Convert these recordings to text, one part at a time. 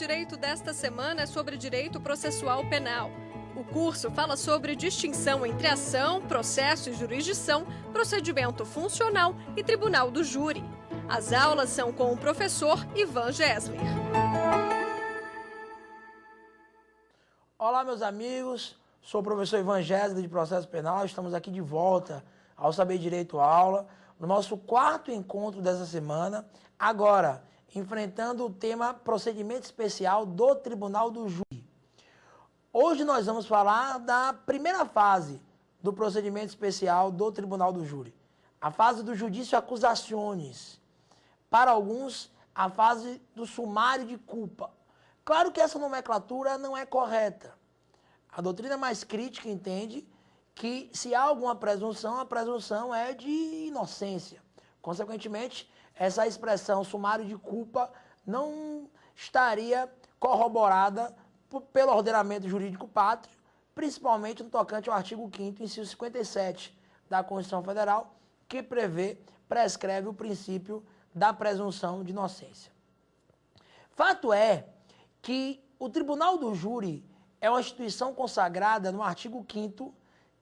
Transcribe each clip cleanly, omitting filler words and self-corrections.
Direito desta semana é sobre direito processual penal. O curso fala sobre distinção entre ação, processo e jurisdição, procedimento funcional e tribunal do júri. As aulas são com o professor Ivan Gessler. Olá, meus amigos. Sou o professor Ivan Gessler de Processo Penal. Estamos aqui de volta ao Saber Direito Aula, no nosso quarto encontro dessa semana. Agora, enfrentando o tema procedimento especial do Tribunal do Júri. Hoje nós vamos falar da primeira fase do procedimento especial do Tribunal do Júri. A fase do judício accusationis. Para alguns, a fase do sumário de culpa. Claro que essa nomenclatura não é correta. A doutrina mais crítica entende que se há alguma presunção, a presunção é de inocência. Consequentemente, essa expressão sumário de culpa não estaria corroborada pelo ordenamento jurídico pátrio, principalmente no tocante ao artigo 5º, inciso 57 da Constituição Federal, que prescreve o princípio da presunção de inocência. Fato é que o Tribunal do Júri é uma instituição consagrada no artigo 5º,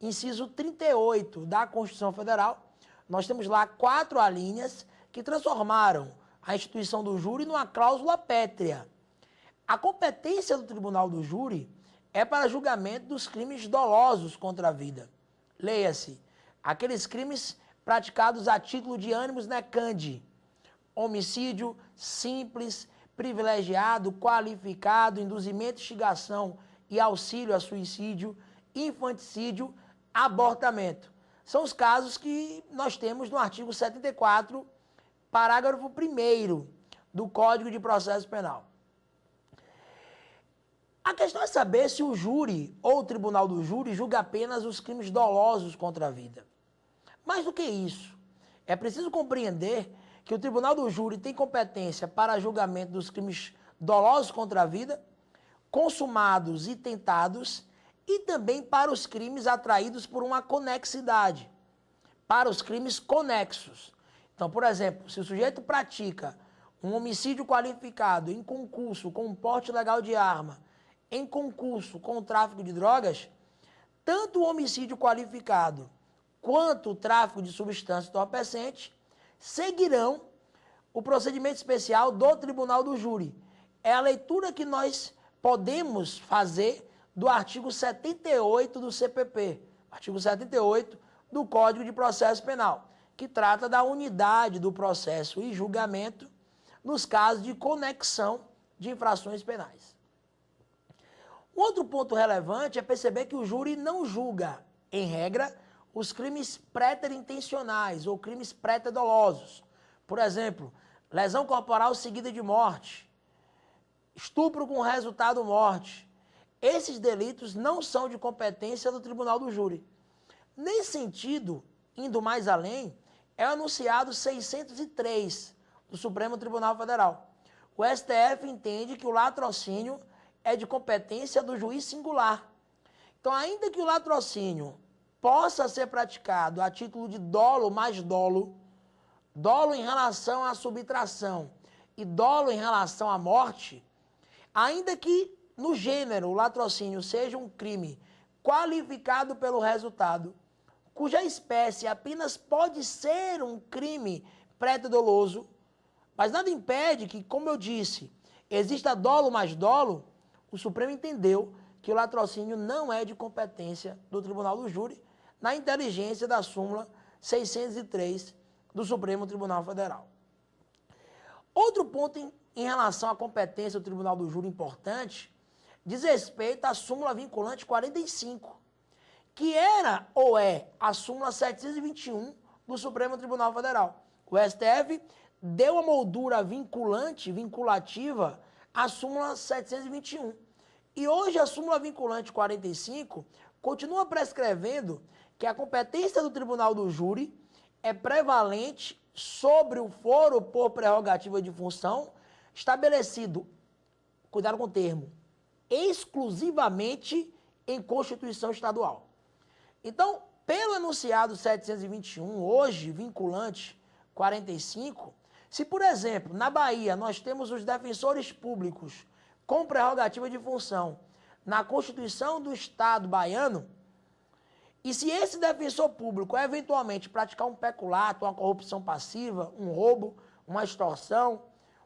inciso 38 da Constituição Federal. Nós temos lá 4 alíneas que transformaram a instituição do júri numa cláusula pétrea. A competência do Tribunal do Júri é para julgamento dos crimes dolosos contra a vida. Leia-se, aqueles crimes praticados a título de animus necandi, homicídio simples, privilegiado, qualificado, induzimento, instigação e auxílio a suicídio, infanticídio, abortamento. São os casos que nós temos no artigo 74, parágrafo 1º do Código de Processo Penal. A questão é saber se o júri ou o Tribunal do Júri julga apenas os crimes dolosos contra a vida. Mais do que isso, é preciso compreender que o Tribunal do Júri tem competência para julgamento dos crimes dolosos contra a vida, consumados e tentados, e também para os crimes atraídos por uma conexidade, para os crimes conexos. Então, por exemplo, se o sujeito pratica um homicídio qualificado em concurso com um porte ilegal de arma, em concurso com o tráfico de drogas, tanto o homicídio qualificado quanto o tráfico de substância entorpecente seguirão o procedimento especial do Tribunal do Júri. É a leitura que nós podemos fazer do artigo 78 do CPP, artigo 78 do Código de Processo Penal, que trata da unidade do processo e julgamento nos casos de conexão de infrações penais. Um outro ponto relevante é perceber que o júri não julga, em regra, os crimes préterintencionais ou crimes préterdolosos. Por exemplo, lesão corporal seguida de morte, estupro com resultado morte. Esses delitos não são de competência do Tribunal do Júri. Nesse sentido, indo mais além, é o enunciado 603 do Supremo Tribunal Federal. O STF entende que o latrocínio é de competência do juiz singular. Então, ainda que o latrocínio possa ser praticado a título de dolo mais dolo, dolo em relação à subtração e dolo em relação à morte, ainda que no gênero o latrocínio seja um crime qualificado pelo resultado, cuja espécie apenas pode ser um crime préterdoloso, mas nada impede que, como eu disse, exista dolo mais dolo, o Supremo entendeu que o latrocínio não é de competência do Tribunal do Júri, na inteligência da súmula 603 do Supremo Tribunal Federal. Outro ponto em relação à competência do Tribunal do Júri importante diz respeito à súmula vinculante 45, que era ou é a súmula 721 do Supremo Tribunal Federal. O STF deu a moldura vinculativa à súmula 721. E hoje a súmula vinculante 45 continua prescrevendo que a competência do Tribunal do Júri é prevalente sobre o foro por prerrogativa de função estabelecido, cuidado com o termo, exclusivamente em Constituição Estadual. Então, pelo enunciado 721, hoje vinculante 45, se, por exemplo, na Bahia nós temos os defensores públicos com prerrogativa de função na Constituição do Estado baiano, e se esse defensor público eventualmente praticar um peculato, uma corrupção passiva, um roubo, uma extorsão,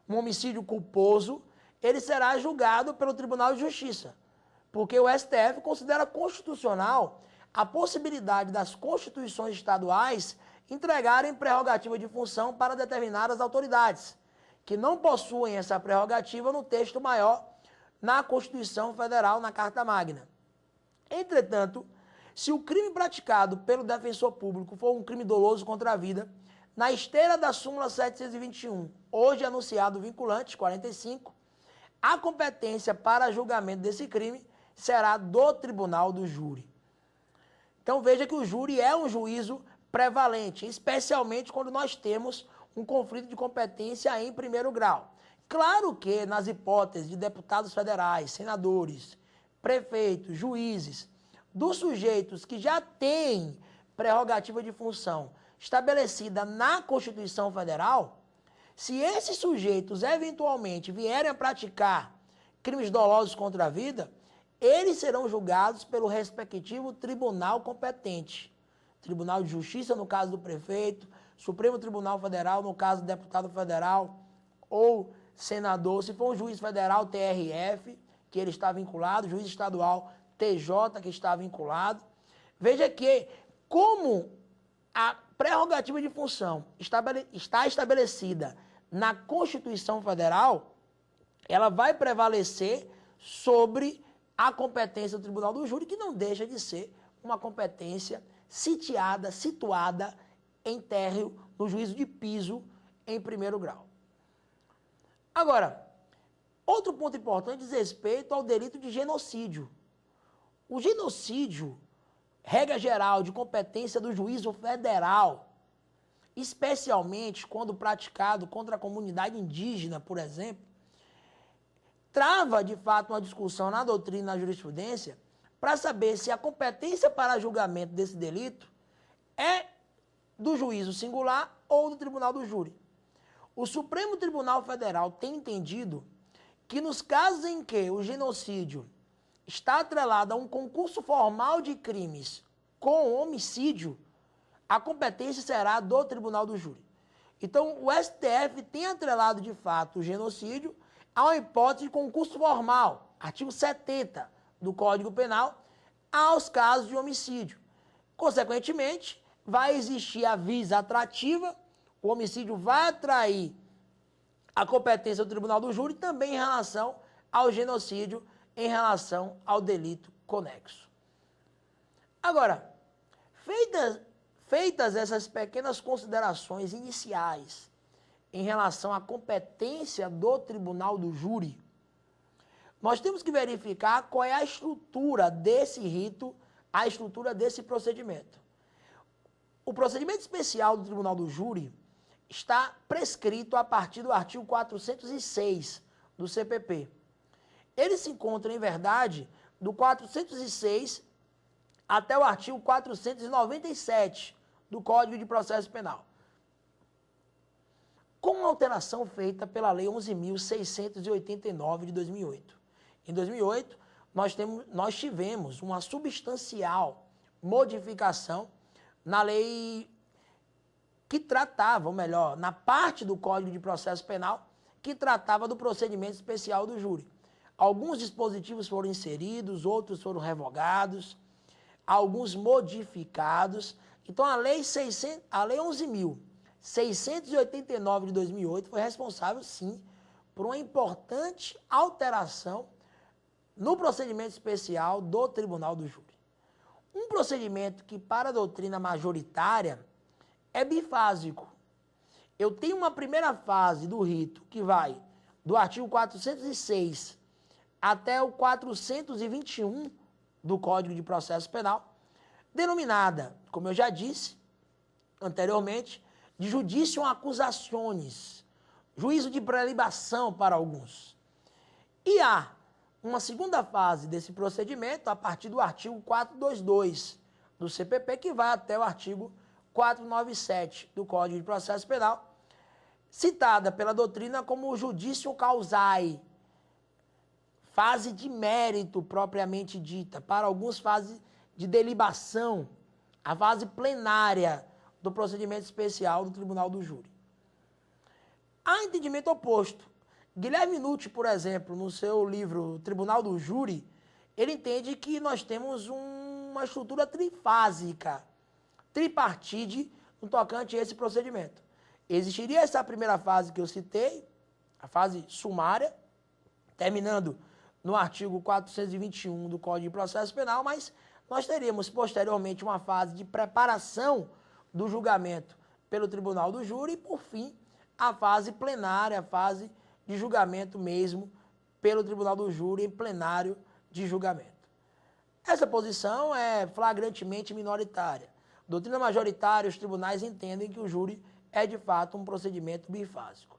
um homicídio culposo, ele será julgado pelo Tribunal de Justiça, porque o STF considera constitucional a possibilidade das constituições estaduais entregarem prerrogativa de função para determinadas autoridades, que não possuem essa prerrogativa no texto maior na Constituição Federal, na Carta Magna. Entretanto, se o crime praticado pelo defensor público for um crime doloso contra a vida, na esteira da súmula 721, hoje anunciado vinculante, 45, a competência para julgamento desse crime será do tribunal do júri. Então veja que o júri é um juízo prevalente, especialmente quando nós temos um conflito de competência em primeiro grau. Claro que nas hipóteses de deputados federais, senadores, prefeitos, juízes, dos sujeitos que já têm prerrogativa de função estabelecida na Constituição Federal, se esses sujeitos eventualmente vierem a praticar crimes dolosos contra a vida, eles serão julgados pelo respectivo tribunal competente. Tribunal de Justiça, no caso do prefeito, Supremo Tribunal Federal, no caso do deputado federal ou senador, se for um juiz federal, TRF, que ele está vinculado, juiz estadual, TJ, que está vinculado. Veja que, como a prerrogativa de função está estabelecida na Constituição Federal, ela vai prevalecer sobre a competência do Tribunal do Júri, que não deixa de ser uma competência situada em térreo, no juízo de piso, em primeiro grau. Agora, outro ponto importante diz respeito ao delito de genocídio. O genocídio, regra geral de competência do juízo federal, especialmente quando praticado contra a comunidade indígena, por exemplo, trava, de fato, uma discussão na doutrina e na jurisprudência para saber se a competência para julgamento desse delito é do juízo singular ou do tribunal do júri. O Supremo Tribunal Federal tem entendido que nos casos em que o genocídio está atrelado a um concurso formal de crimes com homicídio, a competência será do tribunal do júri. Então, o STF tem atrelado, de fato, o genocídio a uma hipótese de concurso formal, artigo 70 do Código Penal, aos casos de homicídio. Consequentemente, vai existir a visa atrativa, o homicídio vai atrair a competência do tribunal do júri também em relação ao genocídio, em relação ao delito conexo. Agora, feitas essas pequenas considerações iniciais em relação à competência do tribunal do júri, nós temos que verificar qual é a estrutura desse rito, a estrutura desse procedimento. O procedimento especial do tribunal do júri está prescrito a partir do artigo 406 do CPP. Ele se encontra, em verdade, do 406 até o artigo 497 do Código de Processo Penal, com alteração feita pela Lei 11.689 de 2008. Em 2008, nós tivemos uma substancial modificação na lei que tratava, ou melhor, na parte do Código de Processo Penal que tratava do procedimento especial do júri. Alguns dispositivos foram inseridos, outros foram revogados, alguns modificados. Então, a Lei 11.689 de 2008 foi responsável, sim, por uma importante alteração no procedimento especial do Tribunal do Júri. Um procedimento que, para a doutrina majoritária, é bifásico. Eu tenho uma primeira fase do rito que vai do artigo 406 até o 421 do Código de Processo Penal, denominada, como eu já disse anteriormente, de judicium accusationis, juízo de prelibação para alguns. E há uma segunda fase desse procedimento a partir do artigo 422 do CPP, que vai até o artigo 497 do Código de Processo Penal, citada pela doutrina como judicium causae, fase de mérito propriamente dita, para alguns fase de delibação, a fase plenária do procedimento especial do Tribunal do Júri. Há entendimento oposto. Guilherme Nucci, por exemplo, no seu livro Tribunal do Júri, ele entende que nós temos uma estrutura trifásica, tripartite, no tocante a esse procedimento. Existiria essa primeira fase que eu citei, a fase sumária, terminando no artigo 421 do Código de Processo Penal, mas nós teríamos posteriormente uma fase de preparação do julgamento pelo Tribunal do Júri e, por fim, a fase plenária, a fase de julgamento mesmo pelo Tribunal do Júri em plenário de julgamento. Essa posição é flagrantemente minoritária. Doutrina majoritária, os tribunais entendem que o júri é de fato um procedimento bifásico.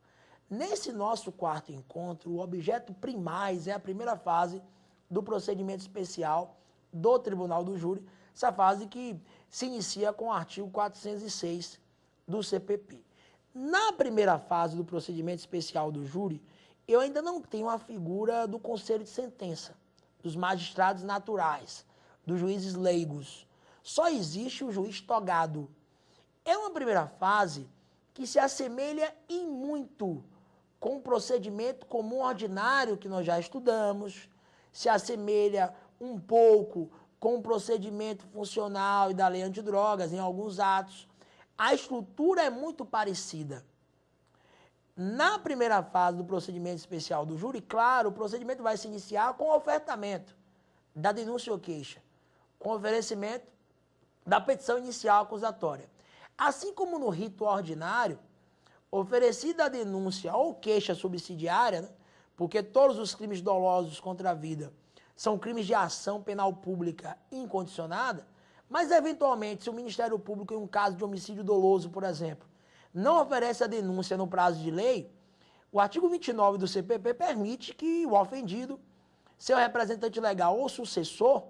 Nesse nosso quarto encontro, o objeto primais é a primeira fase do procedimento especial do Tribunal do Júri, essa fase que se inicia com o artigo 406 do CPP. Na primeira fase do procedimento especial do júri, eu ainda não tenho a figura do conselho de sentença, dos magistrados naturais, dos juízes leigos. Só existe o juiz togado. É uma primeira fase que se assemelha em muito com o procedimento comum ordinário que nós já estudamos, se assemelha um pouco com o procedimento funcional e da lei antidrogas em alguns atos. A estrutura é muito parecida. Na primeira fase do procedimento especial do júri, claro, o procedimento vai se iniciar com o ofertamento da denúncia ou queixa, com o oferecimento da petição inicial acusatória. Assim como no rito ordinário, oferecida a denúncia ou queixa subsidiária, né, porque todos os crimes dolosos contra a vida são crimes de ação penal pública incondicionada, mas, eventualmente, se o Ministério Público, em um caso de homicídio doloso, por exemplo, não oferece a denúncia no prazo de lei, o artigo 29 do CPP permite que o ofendido, seu representante legal ou sucessor,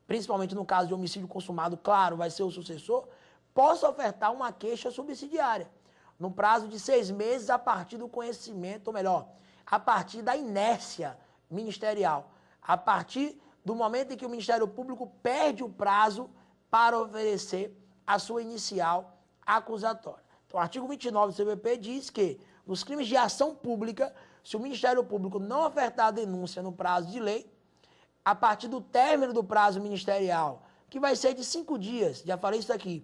principalmente no caso de homicídio consumado, claro, vai ser o sucessor, possa ofertar uma queixa subsidiária, no prazo de 6 meses a partir do conhecimento, ou melhor, a partir da inércia ministerial, a partir do momento em que o Ministério Público perde o prazo para oferecer a sua inicial acusatória. Então, o artigo 29 do CPP diz que, nos crimes de ação pública, se o Ministério Público não ofertar a denúncia no prazo de lei, a partir do término do prazo ministerial, que vai ser de 5 dias, já falei isso aqui,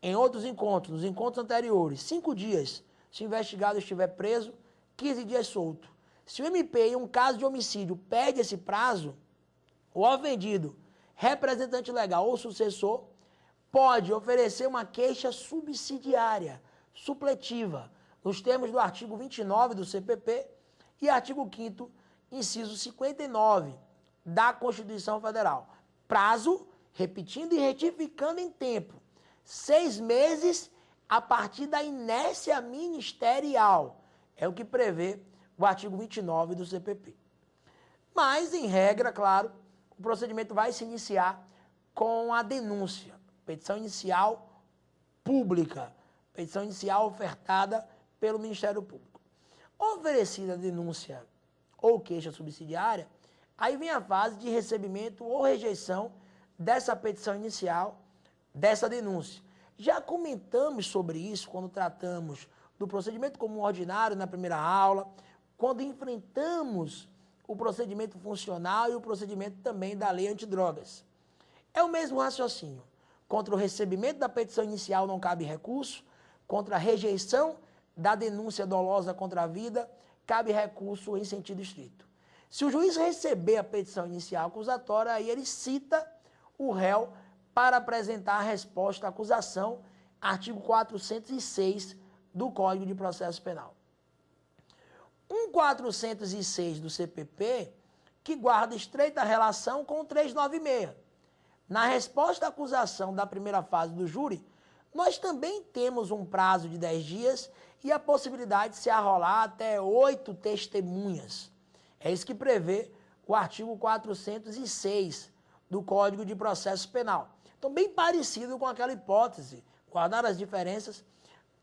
em outros encontros, nos encontros anteriores, 5 dias, se o investigado estiver preso, 15 dias solto. Se o MP, em um caso de homicídio, perde esse prazo, o ofendido, representante legal ou sucessor, pode oferecer uma queixa subsidiária, supletiva, nos termos do artigo 29 do CPP e artigo 5º, inciso 59 da Constituição Federal. Prazo, repetindo e retificando em tempo, 6 meses a partir da inércia ministerial. É o que prevê o artigo 29 do CPP. Mas, em regra, claro, o procedimento vai se iniciar com a denúncia, petição inicial pública, petição inicial ofertada pelo Ministério Público. Oferecida a denúncia ou queixa subsidiária, aí vem a fase de recebimento ou rejeição dessa petição inicial, dessa denúncia. Já comentamos sobre isso quando tratamos do procedimento comum ordinário na primeira aula, quando enfrentamos o procedimento funcional e o procedimento também da lei antidrogas. É o mesmo raciocínio. Contra o recebimento da petição inicial não cabe recurso, contra a rejeição da denúncia dolosa contra a vida, cabe recurso em sentido estrito. Se o juiz receber a petição inicial acusatória, aí ele cita o réu para apresentar a resposta à acusação, artigo 406 do Código de Processo Penal. 406 do CPP, que guarda estreita relação com o 396. Na resposta à acusação da primeira fase do júri, nós também temos um prazo de 10 dias e a possibilidade de se arrolar até 8 testemunhas. É isso que prevê o artigo 406 do Código de Processo Penal. Então, bem parecido com aquela hipótese, guardar as diferenças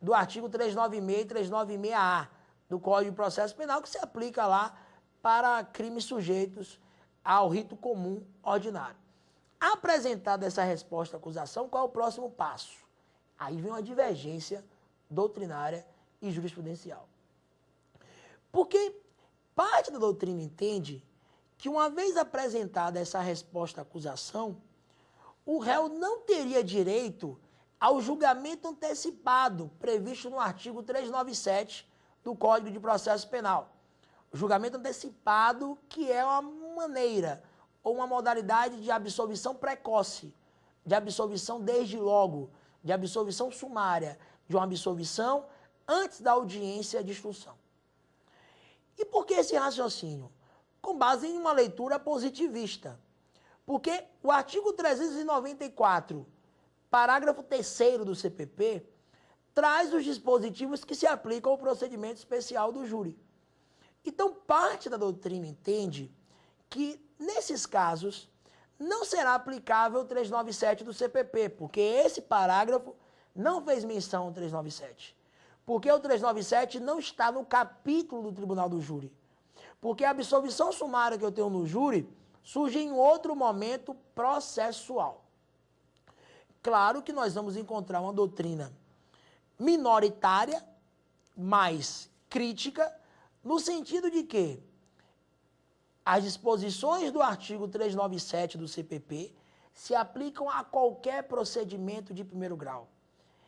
do artigo 396 e 396-A do Código de Processo Penal, que se aplica lá para crimes sujeitos ao rito comum ordinário. Apresentada essa resposta à acusação, qual é o próximo passo? Aí vem uma divergência doutrinária e jurisprudencial. Porque parte da doutrina entende que, uma vez apresentada essa resposta à acusação, o réu não teria direito ao julgamento antecipado previsto no artigo 397 do Código de Processo Penal. O julgamento antecipado, que é uma maneira ou uma modalidade de absolvição precoce, de absolvição desde logo, de absolvição sumária, de uma absolvição antes da audiência de instrução. E por que esse raciocínio? Com base em uma leitura positivista. Porque o artigo 394, parágrafo 3º do CPP, traz os dispositivos que se aplicam ao procedimento especial do júri. Então, parte da doutrina entende que, nesses casos, não será aplicável o 397 do CPP, porque esse parágrafo não fez menção ao 397. Porque o 397 não está no capítulo do Tribunal do Júri. Porque a absolvição sumária que eu tenho no júri surge em outro momento processual. Claro que nós vamos encontrar uma doutrina minoritária, mais crítica, no sentido de que as disposições do artigo 397 do CPP se aplicam a qualquer procedimento de primeiro grau,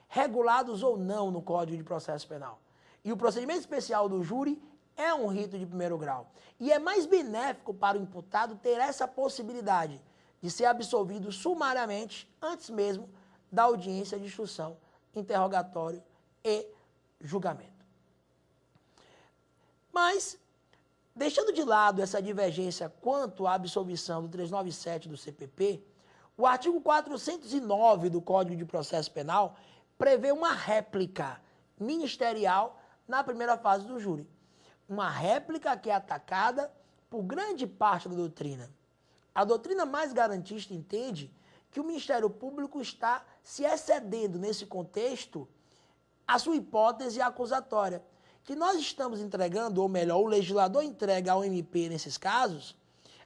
regulados ou não no Código de Processo Penal. E o procedimento especial do júri é um rito de primeiro grau. E é mais benéfico para o imputado ter essa possibilidade de ser absolvido sumariamente antes mesmo da audiência de instrução, interrogatório e julgamento. Mas, deixando de lado essa divergência quanto à absolvição do 397 do CPP, o artigo 409 do Código de Processo Penal prevê uma réplica ministerial na primeira fase do júri. Uma réplica que é atacada por grande parte da doutrina. A doutrina mais garantista entende que o Ministério Público está se excedendo nesse contexto a sua hipótese acusatória, que nós estamos entregando, ou melhor, o legislador entrega ao MP nesses casos,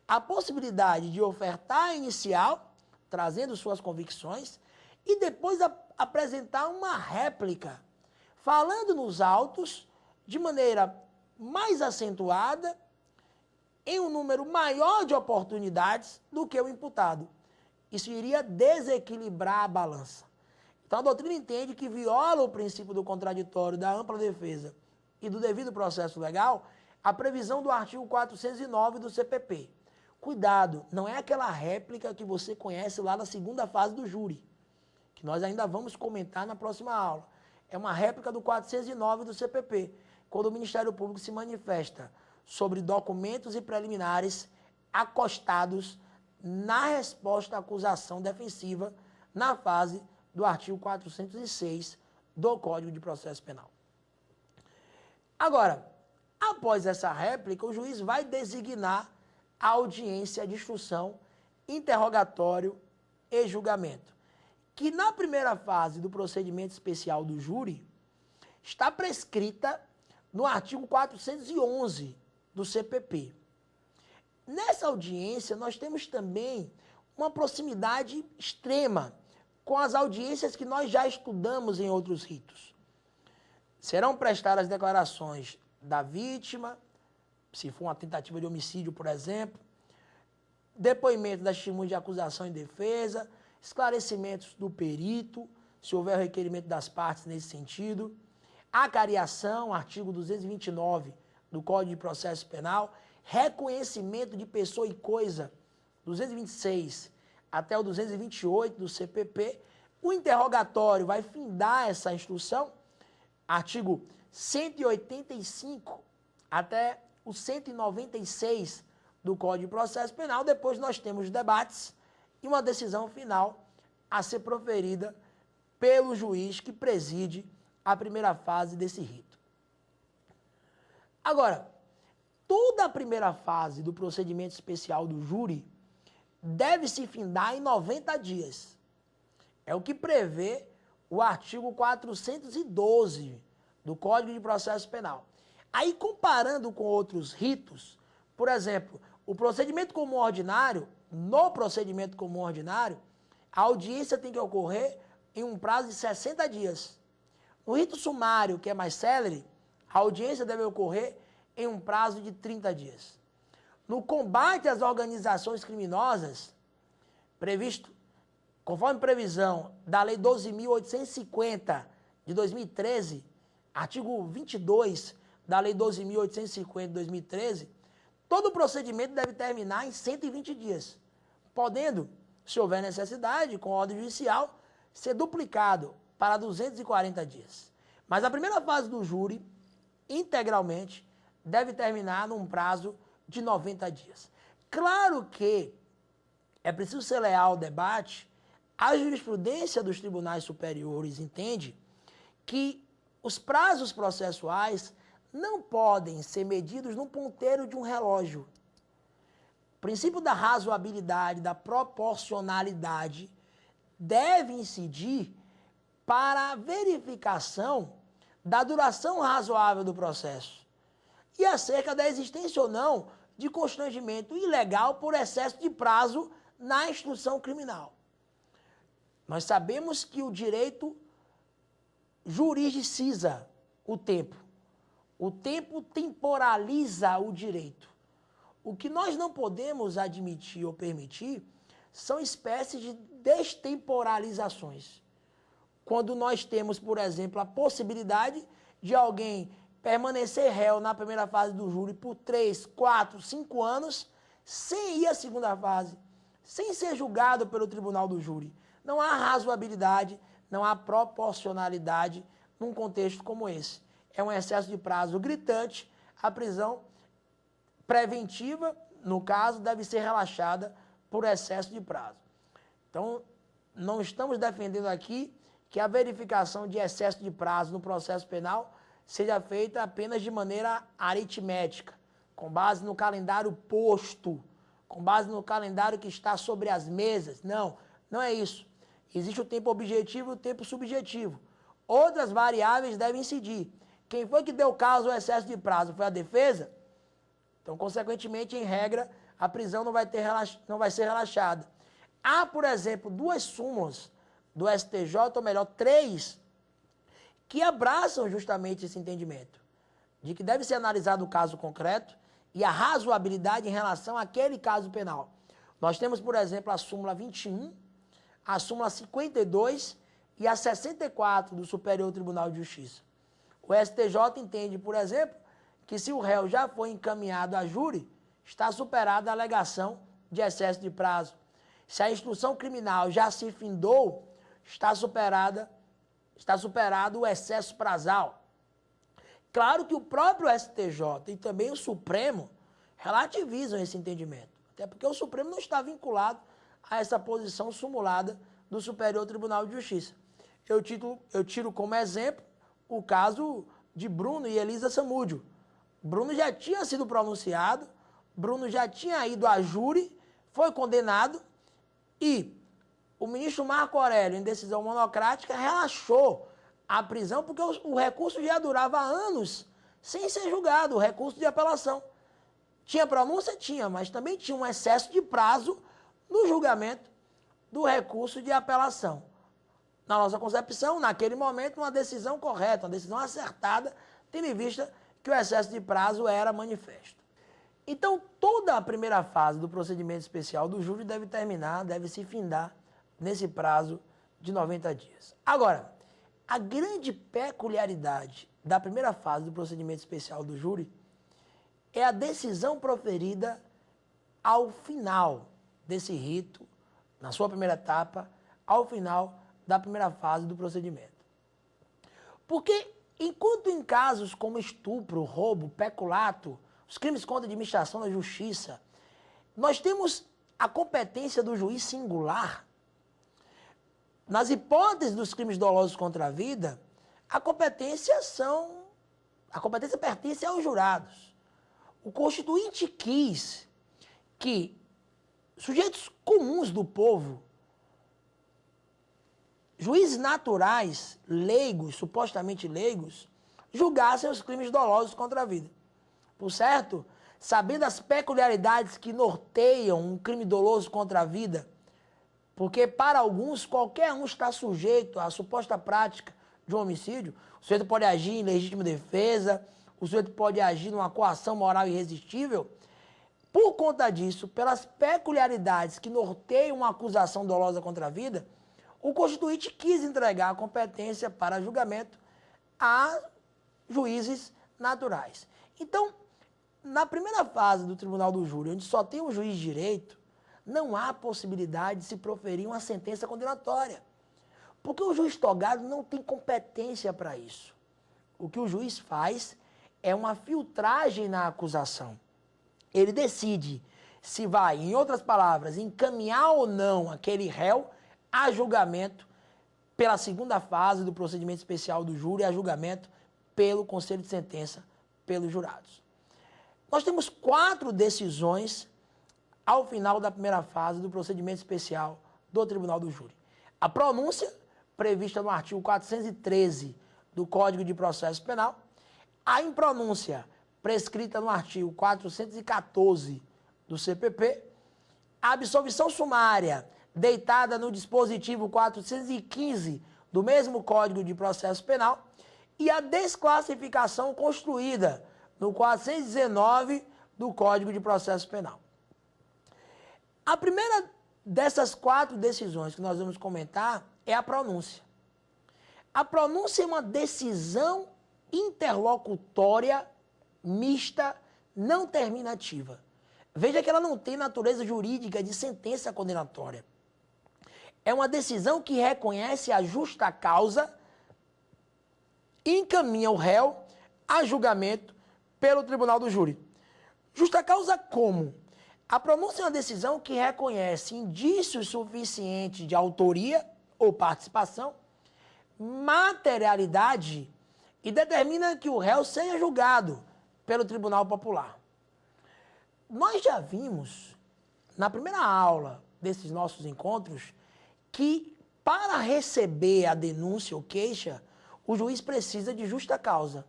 a possibilidade de ofertar a inicial, trazendo suas convicções, e depois apresentar uma réplica, falando nos autos de maneira mais acentuada, em um número maior de oportunidades do que o imputado. Isso iria desequilibrar a balança. Então a doutrina entende que viola o princípio do contraditório, da ampla defesa e do devido processo legal a previsão do artigo 409 do CPP. Cuidado, não é aquela réplica que você conhece lá na segunda fase do júri, que nós ainda vamos comentar na próxima aula. É uma réplica do 409 do CPP, quando o Ministério Público se manifesta sobre documentos e preliminares acostados na resposta à acusação defensiva na fase do artigo 406 do Código de Processo Penal. Agora, após essa réplica, o juiz vai designar a audiência de instrução, interrogatório e julgamento, que na primeira fase do procedimento especial do júri está prescrita no artigo 411 do CPP. Nessa audiência, nós temos também uma proximidade extrema com as audiências que nós já estudamos em outros ritos. Serão prestadas declarações da vítima, se for uma tentativa de homicídio, por exemplo, depoimento das testemunhas de acusação e defesa, esclarecimentos do perito, se houver requerimento das partes nesse sentido, acariação, artigo 229 do Código de Processo Penal, reconhecimento de pessoa e coisa, 226 até o 228 do CPP, o interrogatório vai findar essa instrução, artigo 185 até o 196 do Código de Processo Penal. Depois nós temos debates e uma decisão final a ser proferida pelo juiz que preside a primeira fase desse rito. Agora, toda a primeira fase do procedimento especial do júri deve se findar em 90 dias. É o que prevê o artigo 412 do Código de Processo Penal. Aí, comparando com outros ritos, Por exemplo, o procedimento comum ordinário, no procedimento comum ordinário, a audiência tem que ocorrer em um prazo de 60 dias. No rito sumário, que é mais célere, a audiência deve ocorrer em um prazo de 30 dias. No combate às organizações criminosas, previsto, conforme previsão da Lei 12.850 de 2013, artigo 22 da Lei 12.850 de 2013, todo o procedimento deve terminar em 120 dias, podendo, se houver necessidade, com ordem judicial, ser duplicado para 240 dias. Mas a primeira fase do júri, integralmente, deve terminar num prazo de 90 dias. Claro que é preciso ser leal ao debate. A jurisprudência dos tribunais superiores entende que os prazos processuais não podem ser medidos no ponteiro de um relógio. O princípio da razoabilidade, da proporcionalidade, deve incidir para a verificação da duração razoável do processo e acerca da existência ou não de constrangimento ilegal por excesso de prazo na instrução criminal. Nós sabemos que o direito juridiciza o tempo. O tempo temporaliza o direito. O que nós não podemos admitir ou permitir são espécies de destemporalizações. Quando nós temos, por exemplo, a possibilidade de alguém permanecer réu na primeira fase do júri por 3, 4, 5 anos, sem ir à segunda fase, sem ser julgado pelo tribunal do júri. Não há razoabilidade, não há proporcionalidade num contexto como esse. É um excesso de prazo gritante. A prisão preventiva, no caso, deve ser relaxada por excesso de prazo. Então, não estamos defendendo aqui que a verificação de excesso de prazo no processo penal seja feita apenas de maneira aritmética, com base no calendário posto, com base no calendário que está sobre as mesas. Não, não é isso. Existe o tempo objetivo e o tempo subjetivo. Outras variáveis devem incidir. Quem foi que deu causa ao excesso de prazo? Foi a defesa? Então, consequentemente, em regra, a prisão não vai ser relaxada. Há, por exemplo, 2 súmulas do STJ, ou melhor, 3, que abraçam justamente esse entendimento, de que deve ser analisado o caso concreto e a razoabilidade em relação àquele caso penal. Nós temos, por exemplo, a súmula 21, a súmula 52 e a 64 do Superior Tribunal de Justiça. O STJ entende, por exemplo, que se o réu já foi encaminhado a júri, está superada a alegação de excesso de prazo. Se a instrução criminal já se findou, está superado o excesso prazal. Claro que o próprio STJ e também o Supremo relativizam esse entendimento, até porque o Supremo não está vinculado a essa posição sumulada do Superior Tribunal de Justiça. Eu tiro como exemplo o caso de Bruno e Elisa Samúdio. Bruno já tinha sido pronunciado, Bruno já tinha ido a júri, foi condenado e o ministro Marco Aurélio, em decisão monocrática, relaxou a prisão porque o recurso já durava anos sem ser julgado, o recurso de apelação. Tinha pronúncia? Tinha, mas também tinha um excesso de prazo no julgamento do recurso de apelação. Na nossa concepção, naquele momento, uma decisão correta, uma decisão acertada, tendo em vista que o excesso de prazo era manifesto. Então, toda a primeira fase do procedimento especial do júri deve se findar nesse prazo de 90 dias. Agora, a grande peculiaridade da primeira fase do procedimento especial do júri é a decisão proferida ao final desse rito, na sua primeira etapa, ao final da primeira fase do procedimento. Porque, enquanto em casos como estupro, roubo, peculato, os crimes contra a administração da justiça, nós temos a competência do juiz singular. Nas hipóteses dos crimes dolosos contra a vida, a competência pertence aos jurados. O Constituinte quis que sujeitos comuns do povo, juízes naturais, leigos, supostamente leigos, julgassem os crimes dolosos contra a vida. Por certo, sabendo as peculiaridades que norteiam um crime doloso contra a vida, porque para alguns qualquer um está sujeito à suposta prática de um homicídio. O sujeito pode agir em legítima defesa, o sujeito pode agir numa coação moral irresistível. Por conta disso, pelas peculiaridades que norteiam uma acusação dolosa contra a vida, o Constituinte quis entregar a competência para julgamento a juízes naturais. Então, na primeira fase do Tribunal do Júri, onde só tem um juiz de direito, não há possibilidade de se proferir uma sentença condenatória. Porque o juiz togado não tem competência para isso. O que o juiz faz é uma filtragem na acusação. Ele decide se vai, em outras palavras, encaminhar ou não aquele réu a julgamento pela segunda fase do procedimento especial do júri, a julgamento pelo conselho de sentença, pelos jurados. Nós temos 4 decisões ao final da primeira fase do procedimento especial do Tribunal do Júri. A pronúncia, prevista no artigo 413 do Código de Processo Penal, a impronúncia, prescrita no artigo 414 do CPP, a absolvição sumária, deitada no dispositivo 415 do mesmo Código de Processo Penal, e a desclassificação construída no 419 do Código de Processo Penal. A primeira dessas 4 decisões que nós vamos comentar é a pronúncia. A pronúncia é uma decisão interlocutória, mista, não terminativa. Veja que ela não tem natureza jurídica de sentença condenatória. É uma decisão que reconhece a justa causa e encaminha o réu a julgamento pelo Tribunal do Júri. Justa causa como? A pronúncia é uma decisão que reconhece indícios suficientes de autoria ou participação, materialidade e determina que o réu seja julgado pelo Tribunal Popular. Nós já vimos, na primeira aula desses nossos encontros, que para receber a denúncia ou queixa, o juiz precisa de justa causa.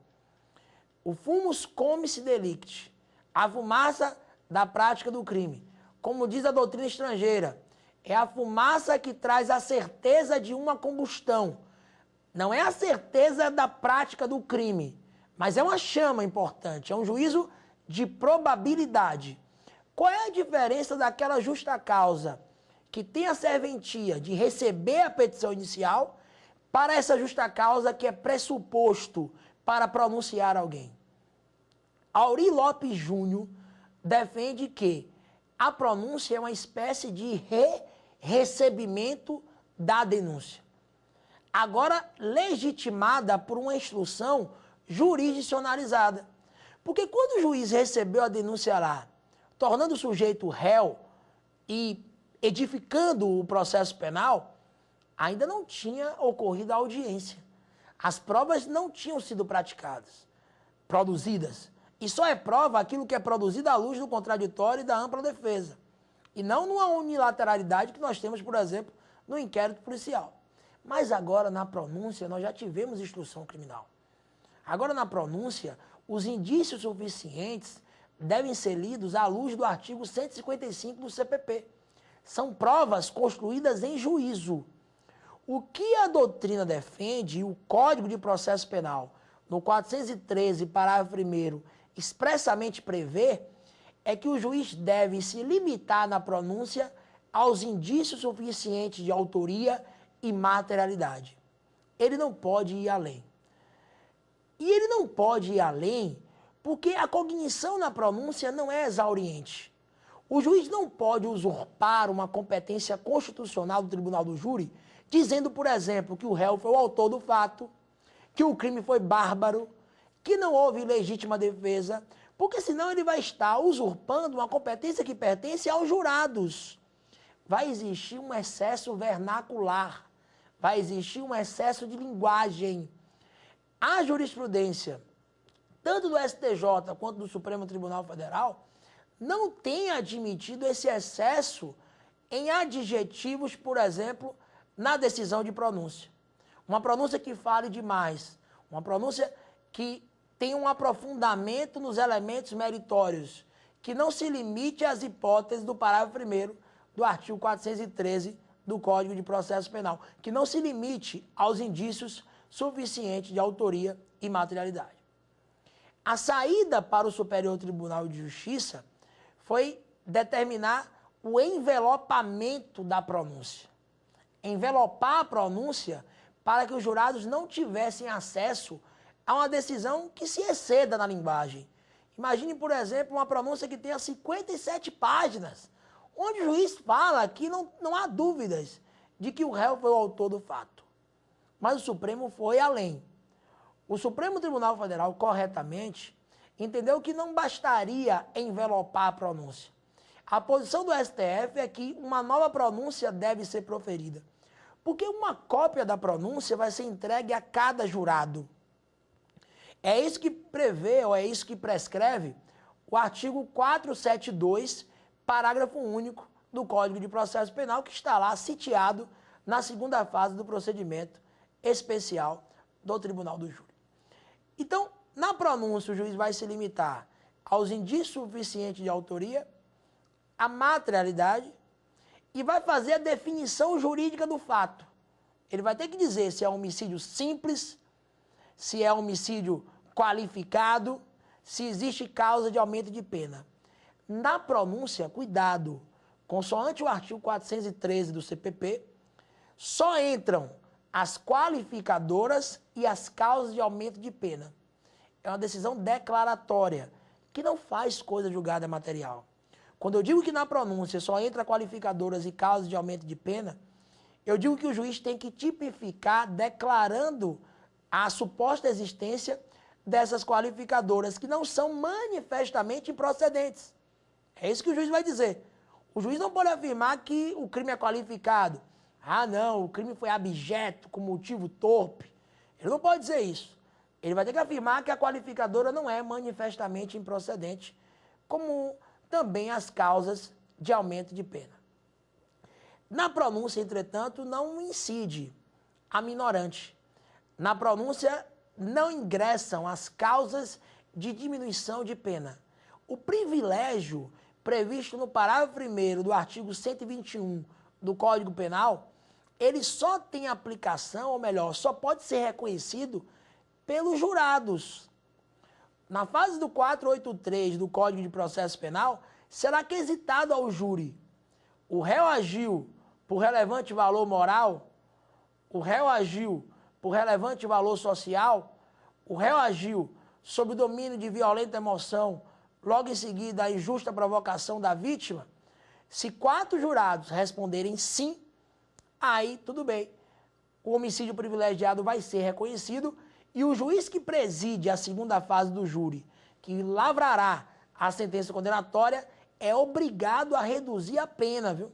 O fumus comice delicti, a fumaça da prática do crime. Como diz a doutrina estrangeira, é a fumaça que traz a certeza de uma combustão. Não é a certeza da prática do crime, mas é uma chama importante, é um juízo de probabilidade. Qual é a diferença daquela justa causa que tem a serventia de receber a petição inicial para essa justa causa que é pressuposto para pronunciar alguém? Aurí Lopes Júnior defende que a pronúncia é uma espécie de recebimento da denúncia, agora legitimada por uma instrução jurisdicionalizada. Porque quando o juiz recebeu a denúncia lá, tornando o sujeito réu e edificando o processo penal, ainda não tinha ocorrido a audiência. As provas não tinham sido produzidas. E só é prova aquilo que é produzido à luz do contraditório e da ampla defesa. E não numa unilateralidade que nós temos, por exemplo, no inquérito policial. Mas agora, na pronúncia, nós já tivemos instrução criminal. Agora, na pronúncia, os indícios suficientes devem ser lidos à luz do artigo 155 do CPP. São provas construídas em juízo. O que a doutrina defende, e o Código de Processo Penal, no 413, parágrafo 1º, expressamente prevê, é que o juiz deve se limitar na pronúncia aos indícios suficientes de autoria e materialidade. Ele não pode ir além. E ele não pode ir além porque a cognição na pronúncia não é exauriente. O juiz não pode usurpar uma competência constitucional do Tribunal do Júri, dizendo, por exemplo, que o réu foi o autor do fato, que o crime foi bárbaro, que não houve legítima defesa, porque senão ele vai estar usurpando uma competência que pertence aos jurados. Vai existir um excesso vernacular, vai existir um excesso de linguagem. A jurisprudência, tanto do STJ quanto do Supremo Tribunal Federal, não tem admitido esse excesso em adjetivos, por exemplo, na decisão de pronúncia. Uma pronúncia que fale demais, uma pronúncia que tem um aprofundamento nos elementos meritórios, que não se limite às hipóteses do parágrafo 1º do artigo 413 do Código de Processo Penal, que não se limite aos indícios suficientes de autoria e materialidade. A saída para o Superior Tribunal de Justiça foi determinar o envelopamento da pronúncia. Envelopar a pronúncia para que os jurados não tivessem acesso a uma decisão que se exceda na linguagem. Imagine, por exemplo, uma pronúncia que tenha 57 páginas, onde o juiz fala que não há dúvidas de que o réu foi o autor do fato. Mas o Supremo foi além. O Supremo Tribunal Federal, corretamente, entendeu que não bastaria envelopar a pronúncia. A posição do STF é que uma nova pronúncia deve ser proferida, porque uma cópia da pronúncia vai ser entregue a cada jurado. É isso que prevê, ou é isso que prescreve, o artigo 472, parágrafo único do Código de Processo Penal, que está lá sitiado na segunda fase do procedimento especial do Tribunal do Júri. Então, na pronúncia, o juiz vai se limitar aos indícios suficientes de autoria, a materialidade, e vai fazer a definição jurídica do fato. Ele vai ter que dizer se é um homicídio simples, se é um homicídio qualificado, se existe causa de aumento de pena. Na pronúncia, cuidado, consoante o artigo 413 do CPP, só entram as qualificadoras e as causas de aumento de pena. É uma decisão declaratória, que não faz coisa julgada material. Quando eu digo que na pronúncia só entra qualificadoras e causas de aumento de pena, eu digo que o juiz tem que tipificar declarando a suposta existência dessas qualificadoras que não são manifestamente improcedentes. É isso que o juiz vai dizer. O juiz não pode afirmar que o crime é qualificado. Ah, não, o crime foi abjeto, com motivo torpe. Ele não pode dizer isso. Ele vai ter que afirmar que a qualificadora não é manifestamente improcedente, como também as causas de aumento de pena. Na pronúncia, entretanto, não incide a minorante. Na pronúncia, não ingressam as causas de diminuição de pena. O privilégio previsto no parágrafo 1º do artigo 121 do Código Penal, ele só tem aplicação, ou melhor, só pode ser reconhecido pelos jurados. Na fase do 483 do Código de Processo Penal, será quesitado ao júri: o réu agiu por relevante valor moral? O réu agiu por relevante valor social? O réu agiu sob o domínio de violenta emoção, logo em seguida a injusta provocação da vítima? Se 4 jurados responderem sim, aí tudo bem. O homicídio privilegiado vai ser reconhecido e o juiz que preside a segunda fase do júri, que lavrará a sentença condenatória, é obrigado a reduzir a pena, viu?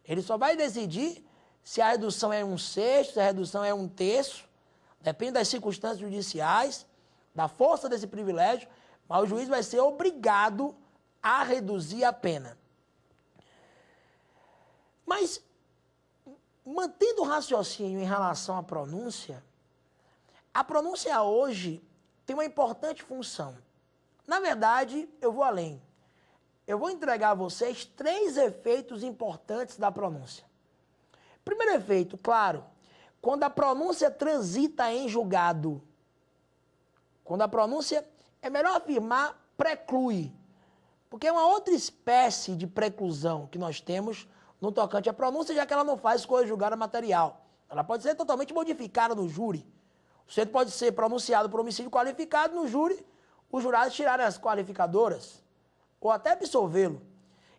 Ele só vai decidir se a redução é 1/6, se a redução é 1/3, depende das circunstâncias judiciais, da força desse privilégio, mas o juiz vai ser obrigado a reduzir a pena. Mas, mantendo o raciocínio em relação à pronúncia, a pronúncia hoje tem uma importante função. Na verdade, eu vou além. Eu vou entregar a vocês 3 efeitos importantes da pronúncia. Primeiro efeito, claro, quando a pronúncia transita em julgado. Quando a pronúncia, é melhor afirmar, preclui, porque é uma outra espécie de preclusão que nós temos no tocante à pronúncia, já que ela não faz coisa julgada material. Ela pode ser totalmente modificada no júri. O sujeito pode ser pronunciado por homicídio qualificado no júri, os jurados tirarem as qualificadoras, ou até absolvê-lo.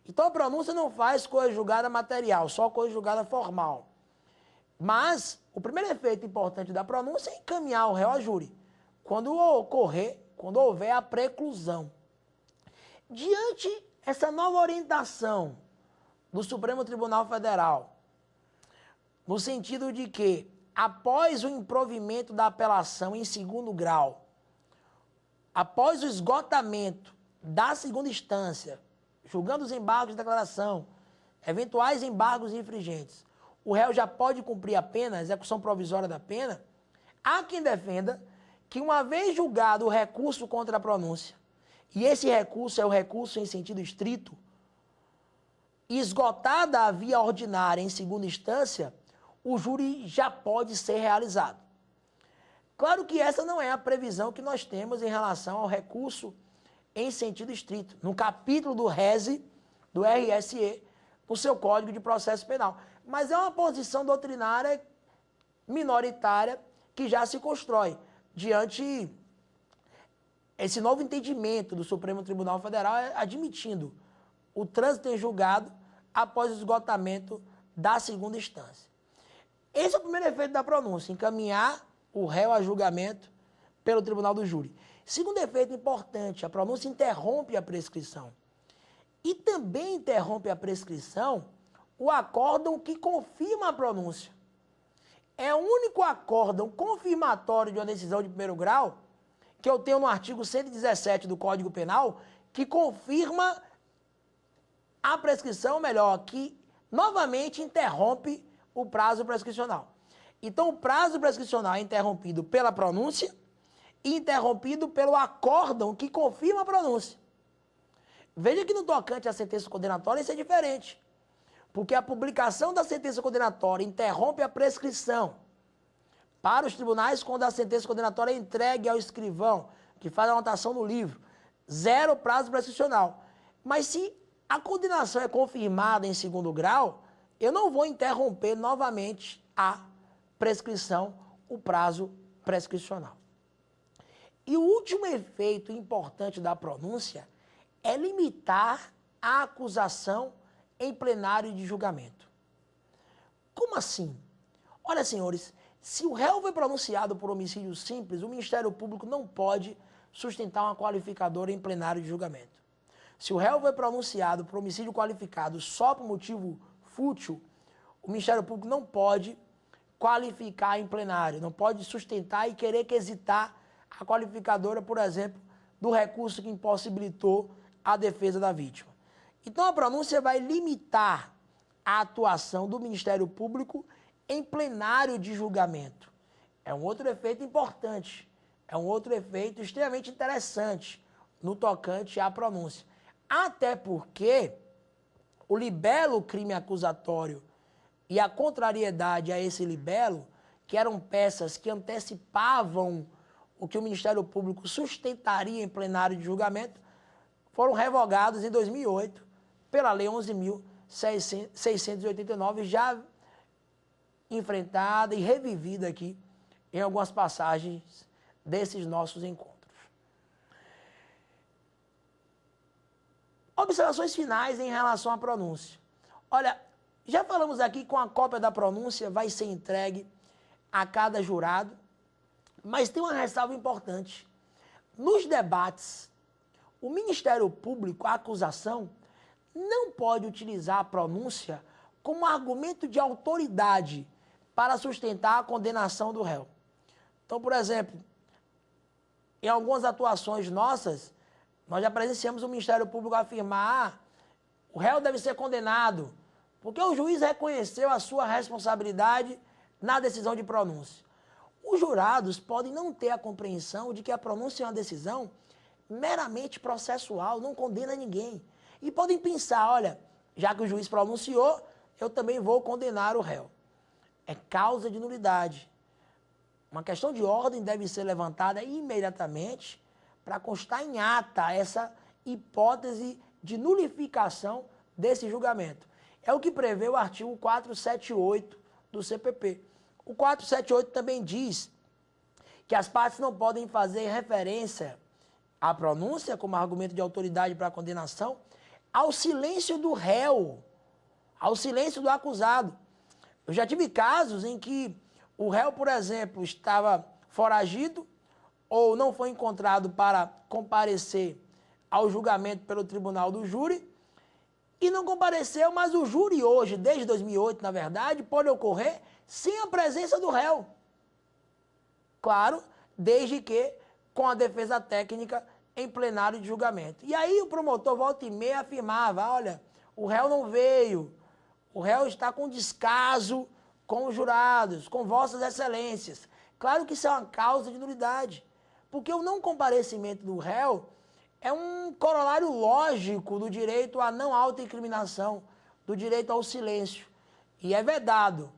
Então a pronúncia não faz coisa julgada material, só coisa julgada formal. Mas o primeiro efeito importante da pronúncia é encaminhar o réu a júri, quando houver a preclusão. Diante essa nova orientação do Supremo Tribunal Federal, no sentido de que, após o improvimento da apelação em segundo grau, após o esgotamento da segunda instância, julgando os embargos de declaração, eventuais embargos infringentes, o réu já pode cumprir a pena, a execução provisória da pena, há quem defenda que, uma vez julgado o recurso contra a pronúncia e esse recurso é o recurso em sentido estrito, esgotada a via ordinária em segunda instância, o júri já pode ser realizado. Claro que essa não é a previsão que nós temos em relação ao recurso em sentido estrito, no capítulo do RESE, do RSE, no seu Código de Processo Penal. Mas é uma posição doutrinária minoritária que já se constrói diante esse novo entendimento do Supremo Tribunal Federal, admitindo o trânsito em julgado após o esgotamento da segunda instância. Esse é o primeiro efeito da pronúncia, encaminhar o réu a julgamento pelo tribunal do júri. Segundo efeito importante, a pronúncia interrompe a prescrição. E também interrompe a prescrição o acórdão que confirma a pronúncia. É o único acórdão confirmatório de uma decisão de primeiro grau que eu tenho no artigo 117 do Código Penal que confirma a prescrição, melhor, que novamente interrompe o prazo prescricional. Então, o prazo prescricional é interrompido pela pronúncia e interrompido pelo acórdão que confirma a pronúncia. Veja que no tocante à sentença condenatória isso é diferente, porque a publicação da sentença condenatória interrompe a prescrição para os tribunais quando a sentença condenatória é entregue ao escrivão, que faz a anotação no livro. Zero prazo prescricional. Mas se a condenação é confirmada em segundo grau, eu não vou interromper novamente a prescrição, o prazo prescricional. E o último efeito importante da pronúncia é limitar a acusação em plenário de julgamento. Como assim? Olha, senhores, se o réu foi pronunciado por homicídio simples, o Ministério Público não pode sustentar uma qualificadora em plenário de julgamento. Se o réu foi pronunciado por homicídio qualificado só por motivo fútil, o Ministério Público não pode qualificar em plenário, não pode sustentar e querer quesitar a qualificadora, por exemplo, do recurso que impossibilitou a defesa da vítima. Então, a pronúncia vai limitar a atuação do Ministério Público em plenário de julgamento. É um outro efeito importante, é um outro efeito extremamente interessante no tocante à pronúncia. Até porque o libelo crime acusatório e a contrariedade a esse libelo, que eram peças que antecipavam o que o Ministério Público sustentaria em plenário de julgamento, foram revogados em 2008 pela Lei 11.689, já enfrentada e revivida aqui em algumas passagens desses nossos encontros. Observações finais em relação à pronúncia. Olha, já falamos aqui que a cópia da pronúncia vai ser entregue a cada jurado, mas tem uma ressalva importante. Nos debates, o Ministério Público, a acusação, não pode utilizar a pronúncia como argumento de autoridade para sustentar a condenação do réu. Então, por exemplo, em algumas atuações nossas, nós já presenciamos o Ministério Público afirmar o réu deve ser condenado, porque o juiz reconheceu a sua responsabilidade na decisão de pronúncia. Os jurados podem não ter a compreensão de que a pronúncia é uma decisão meramente processual, não condena ninguém. E podem pensar, olha, já que o juiz pronunciou, eu também vou condenar o réu. É causa de nulidade. Uma questão de ordem deve ser levantada imediatamente para constar em ata essa hipótese de nulificação desse julgamento. É o que prevê o artigo 478 do CPP. O 478 também diz que as partes não podem fazer referência à pronúncia como argumento de autoridade para a condenação, ao silêncio do réu, ao silêncio do acusado. Eu já tive casos em que o réu, por exemplo, estava foragido ou não foi encontrado para comparecer ao julgamento pelo tribunal do júri e não compareceu, mas o júri hoje, desde 2008, na verdade, pode ocorrer sem a presença do réu. Claro, desde que com a defesa técnica em plenário de julgamento. E aí o promotor volta e meia afirmava, olha, o réu não veio, o réu está com descaso com os jurados, com vossas excelências. Claro que isso é uma causa de nulidade, porque o não comparecimento do réu é um corolário lógico do direito à não autoincriminação, do direito ao silêncio. E é vedado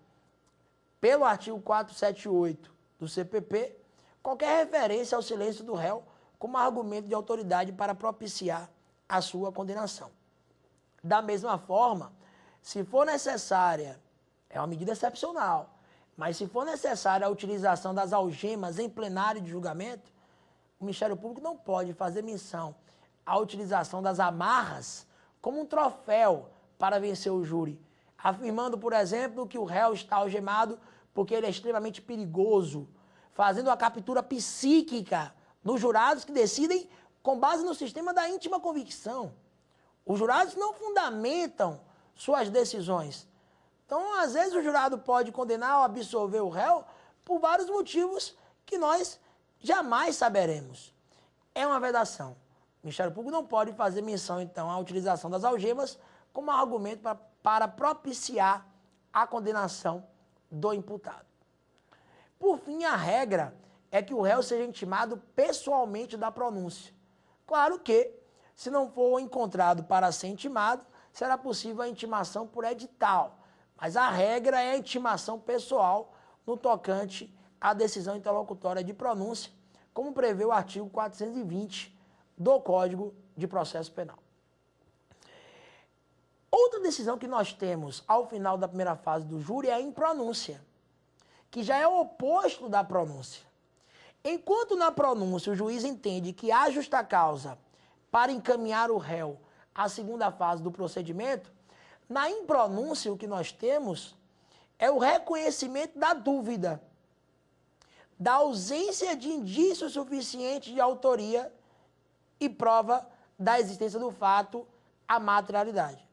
pelo artigo 478 do CPP qualquer referência ao silêncio do réu como argumento de autoridade para propiciar a sua condenação. Da mesma forma, se for necessária, é uma medida excepcional, mas se for necessária a utilização das algemas em plenário de julgamento, o Ministério Público não pode fazer menção à utilização das amarras como um troféu para vencer o júri, afirmando, por exemplo, que o réu está algemado porque ele é extremamente perigoso, fazendo uma captura psíquica nos jurados que decidem com base no sistema da íntima convicção. Os jurados não fundamentam suas decisões. Então, às vezes, o jurado pode condenar ou absolver o réu por vários motivos que nós jamais saberemos. É uma vedação. O Ministério Público não pode fazer menção, então, à utilização das algemas como argumento para propiciar a condenação do imputado. Por fim, a regra é que o réu seja intimado pessoalmente da pronúncia. Claro que, se não for encontrado para ser intimado, será possível a intimação por edital. Mas a regra é a intimação pessoal no tocante à decisão interlocutória de pronúncia, como prevê o artigo 420 do Código de Processo Penal. Outra decisão que nós temos ao final da primeira fase do júri é a impronúncia, que já é o oposto da pronúncia. Enquanto na pronúncia o juiz entende que há justa causa para encaminhar o réu à segunda fase do procedimento, na impronúncia o que nós temos é o reconhecimento da dúvida, da ausência de indício suficiente de autoria e prova da existência do fato, a materialidade.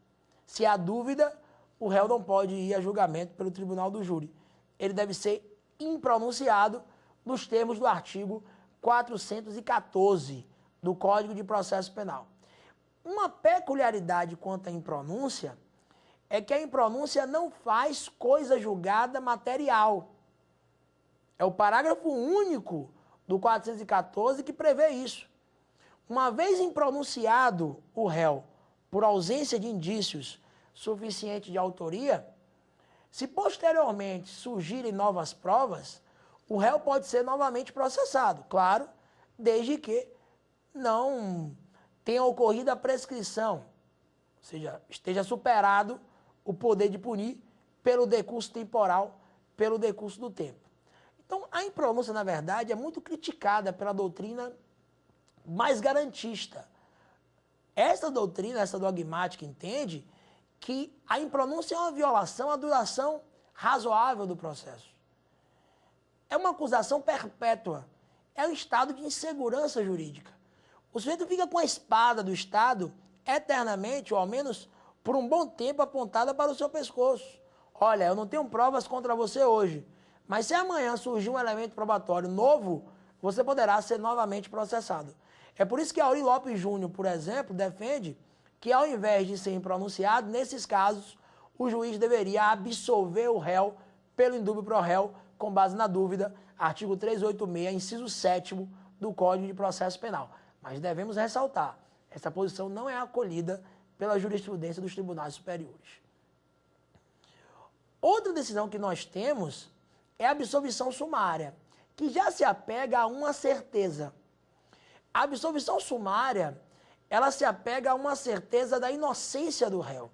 Se há dúvida, o réu não pode ir a julgamento pelo tribunal do júri. Ele deve ser impronunciado nos termos do artigo 414 do Código de Processo Penal. Uma peculiaridade quanto à impronúncia é que a impronúncia não faz coisa julgada material. É o parágrafo único do 414 que prevê isso. Uma vez impronunciado o réu por ausência de indícios suficientes de autoria, se posteriormente surgirem novas provas, o réu pode ser novamente processado, claro, desde que não tenha ocorrido a prescrição, ou seja, esteja superado o poder de punir pelo decurso temporal, pelo decurso do tempo. Então, a impronúncia, na verdade, é muito criticada pela doutrina mais garantista. Essa doutrina, essa dogmática, entende que a impronúncia é uma violação à duração razoável do processo. É uma acusação perpétua. É um estado de insegurança jurídica. O sujeito fica com a espada do Estado eternamente, ou ao menos por um bom tempo, apontada para o seu pescoço. Olha, eu não tenho provas contra você hoje, mas se amanhã surgir um elemento probatório novo, você poderá ser novamente processado. É por isso que Aurí Lopes Júnior, por exemplo, defende que, ao invés de ser pronunciado, nesses casos, o juiz deveria absolver o réu pelo indúbio pro réu, com base na dúvida, artigo 386, inciso 7º do Código de Processo Penal. Mas devemos ressaltar, essa posição não é acolhida pela jurisprudência dos tribunais superiores. Outra decisão que nós temos é a absolvição sumária, que já se apega a uma certeza. A absolvição sumária, ela se apega a uma certeza da inocência do réu.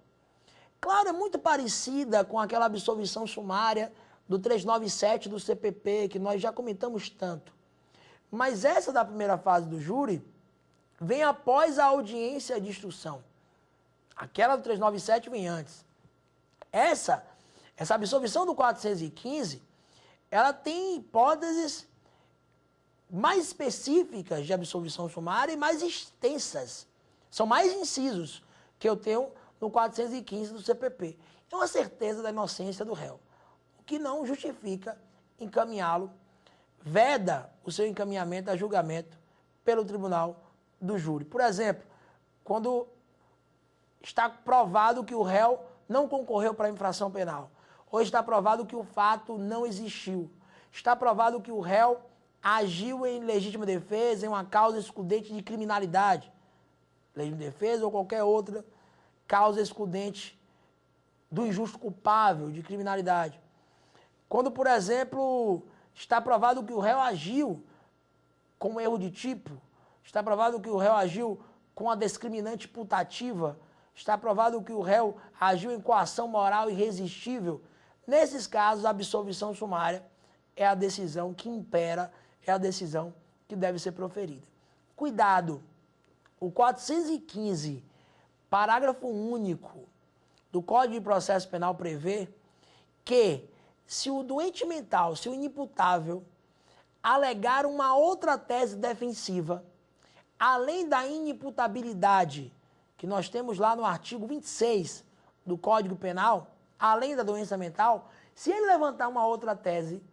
Claro, é muito parecida com aquela absolvição sumária do 397 do CPP, que nós já comentamos tanto. Mas essa da primeira fase do júri vem após a audiência de instrução. Aquela do 397 vem antes. Essa absolvição do 415, ela tem hipóteses mais específicas de absolvição sumária e mais extensas. São mais incisos que eu tenho no 415 do CPP. É uma certeza da inocência do réu, o que não justifica encaminhá-lo, veda o seu encaminhamento a julgamento pelo tribunal do júri. Por exemplo, quando está provado que o réu não concorreu para a infração penal, ou está provado que o fato não existiu, está provado que o réu agiu em legítima defesa, em uma causa excludente de criminalidade. legítima defesa ou qualquer outra causa excludente do injusto culpável de criminalidade. Quando, por exemplo, está provado que o réu agiu com erro de tipo, está provado que o réu agiu com a discriminante putativa, está provado que o réu agiu em coação moral irresistível. Nesses casos, a absolvição sumária é a decisão que impera, é a decisão que deve ser proferida. Cuidado! O 415, parágrafo único do Código de Processo Penal prevê que se o doente mental, se o inimputável, alegar uma outra tese defensiva, além da inimputabilidade, que nós temos lá no artigo 26 do Código Penal, além da doença mental, se ele levantar uma outra tese,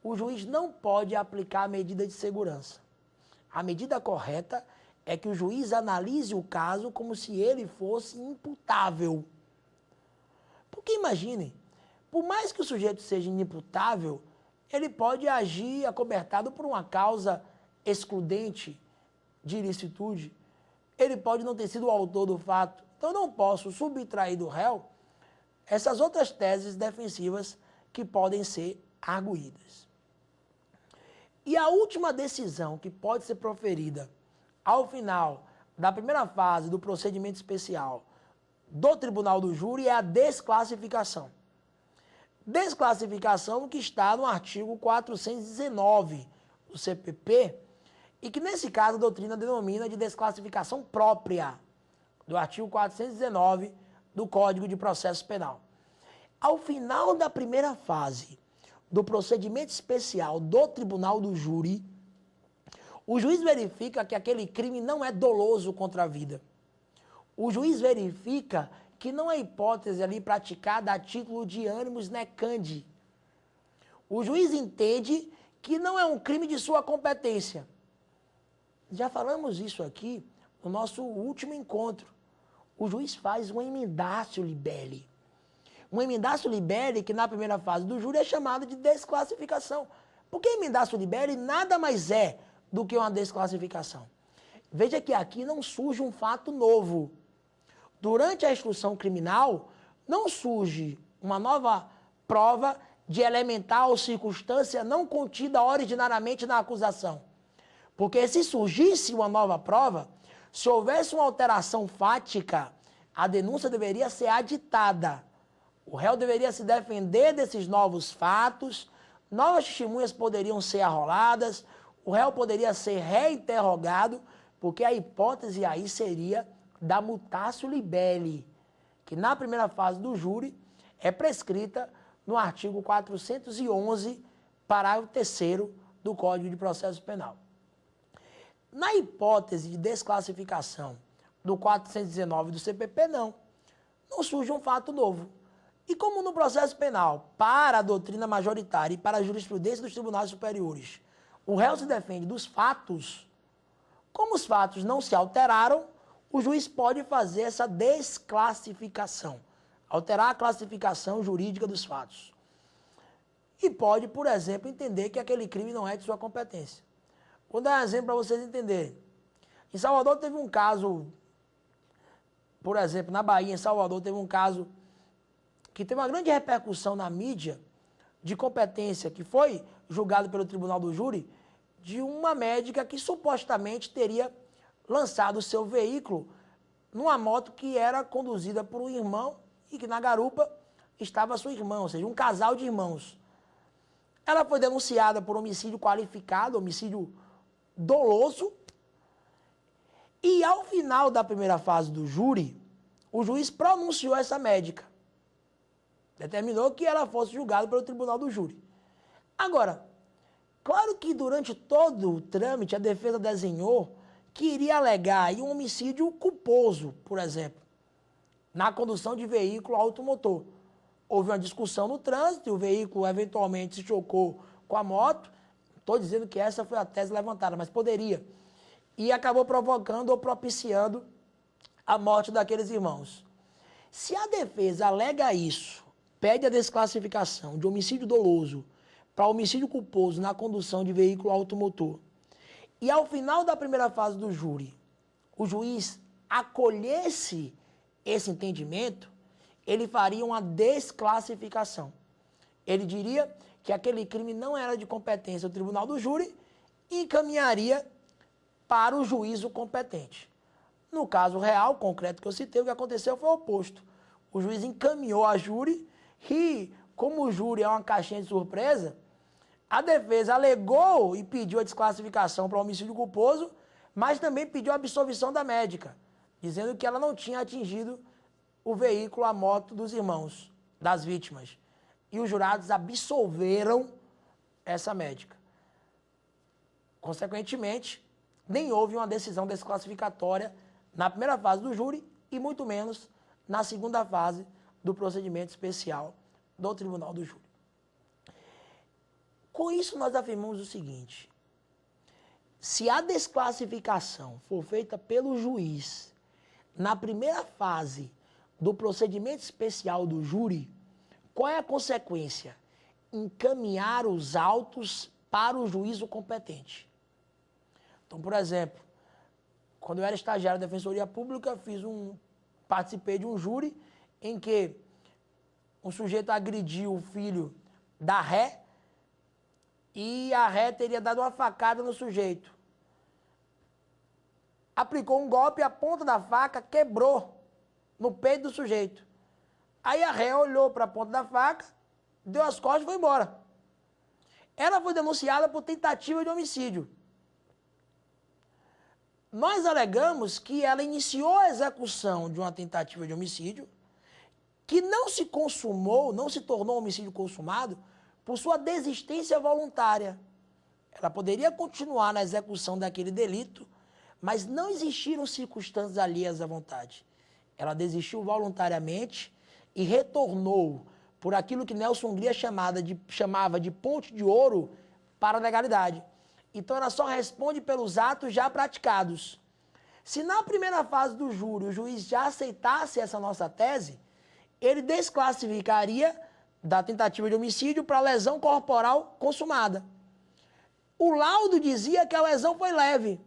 o juiz não pode aplicar a medida de segurança. A medida correta é que o juiz analise o caso como se ele fosse imputável. Porque imagine, por mais que o sujeito seja inimputável, ele pode agir acobertado por uma causa excludente de ilicitude. Ele pode não ter sido o autor do fato. Então, eu não posso subtrair do réu essas outras teses defensivas que podem ser arguídas. E a última decisão que pode ser proferida ao final da primeira fase do procedimento especial do Tribunal do Júri é a desclassificação. Desclassificação que está no artigo 419 do CPP e que, nesse caso, a doutrina denomina de desclassificação própria do artigo 419 do Código de Processo Penal. Ao final da primeira fase do procedimento especial do Tribunal do Júri, o juiz verifica que aquele crime não é doloso contra a vida. O juiz verifica que não há hipótese ali praticada a título de ânimos necandi. O juiz entende que não é um crime de sua competência. Já falamos isso aqui no nosso último encontro. O juiz faz um emendatio libelli. Um emendatio libelli que na primeira fase do júri é chamado de desclassificação. Porque emendatio libelli nada mais é do que uma desclassificação. Veja que aqui não surge um fato novo. Durante a instrução criminal, não surge uma nova prova de elementar ou circunstância não contida originariamente na acusação. Porque se surgisse uma nova prova, se houvesse uma alteração fática, a denúncia deveria ser aditada. O réu deveria se defender desses novos fatos, novas testemunhas poderiam ser arroladas, o réu poderia ser reinterrogado, porque a hipótese aí seria da mutatio libelli, que na primeira fase do júri é prescrita no artigo 411, parágrafo 3º do Código de Processo Penal. Na hipótese de desclassificação do 419 do CPP, não surge um fato novo. E como no processo penal, para a doutrina majoritária e para a jurisprudência dos tribunais superiores, o réu se defende dos fatos, como os fatos não se alteraram, o juiz pode fazer essa desclassificação, alterar a classificação jurídica dos fatos. E pode, por exemplo, entender que aquele crime não é de sua competência. Vou dar um exemplo para vocês entenderem. Em Salvador teve um caso, por exemplo, na Bahia, em Salvador, teve um caso que teve uma grande repercussão na mídia de competência, que foi julgado pelo Tribunal do Júri, de uma médica que supostamente teria lançado o seu veículo numa moto que era conduzida por um irmão e que na garupa estava sua irmã, ou seja, um casal de irmãos. Ela foi denunciada por homicídio qualificado, homicídio doloso, e ao final da primeira fase do júri, o juiz pronunciou essa médica. Determinou que ela fosse julgada pelo Tribunal do Júri. Agora, claro que durante todo o trâmite a defesa desenhou que iria alegar aí um homicídio culposo, por exemplo, na condução de veículo automotor. Houve uma discussão no trânsito, o veículo eventualmente se chocou com a moto. Estou dizendo que essa foi a tese levantada, mas poderia. E acabou provocando ou propiciando a morte daqueles irmãos. Se a defesa alega isso, pede a desclassificação de homicídio doloso para homicídio culposo na condução de veículo automotor, e ao final da primeira fase do júri, o juiz acolhesse esse entendimento, ele faria uma desclassificação. Ele diria que aquele crime não era de competência do tribunal do júri e encaminharia para o juízo competente. No caso real, concreto que eu citei, o que aconteceu foi o oposto. O juiz encaminhou a júri e, como o júri é uma caixinha de surpresa, a defesa alegou e pediu a desclassificação para homicídio culposo, mas também pediu a absolvição da médica, dizendo que ela não tinha atingido o veículo, a moto dos irmãos, das vítimas. E os jurados absolveram essa médica. Consequentemente, nem houve uma decisão desclassificatória na primeira fase do júri e muito menos na segunda fase do procedimento especial do Tribunal do Júri. Com isso, nós afirmamos o seguinte: se a desclassificação for feita pelo juiz na primeira fase do procedimento especial do júri, qual é a consequência? Encaminhar os autos para o juízo competente. Então, por exemplo, quando eu era estagiário da Defensoria Pública, participei de um júri em que um sujeito agrediu o filho da ré e a ré teria dado uma facada no sujeito. Aplicou um golpe e a ponta da faca quebrou no peito do sujeito. Aí a ré olhou para a ponta da faca, deu as costas e foi embora. Ela foi denunciada por tentativa de homicídio. Nós alegamos que ela iniciou a execução de uma tentativa de homicídio que não se consumou, não se tornou um homicídio consumado por sua desistência voluntária. Ela poderia continuar na execução daquele delito, mas não existiram circunstâncias alheias à vontade. Ela desistiu voluntariamente e retornou por aquilo que Nelson Hungria chamava de ponte de ouro para a legalidade. Então ela só responde pelos atos já praticados. Se na primeira fase do júri o juiz já aceitasse essa nossa tese, ele desclassificaria da tentativa de homicídio para lesão corporal consumada. O laudo dizia que a lesão foi leve,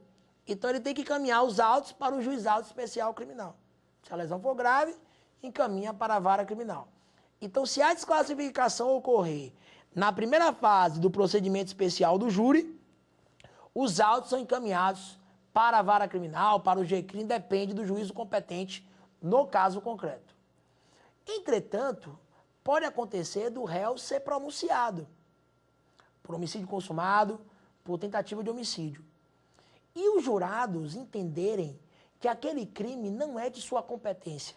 então ele tem que encaminhar os autos para o juizado especial criminal. Se a lesão for grave, encaminha para a vara criminal. Então, se a desclassificação ocorrer na primeira fase do procedimento especial do júri, os autos são encaminhados para a vara criminal, para o GCRIM, depende do juízo competente no caso concreto. Entretanto, pode acontecer do réu ser pronunciado por homicídio consumado, por tentativa de homicídio. E os jurados entenderem que aquele crime não é de sua competência,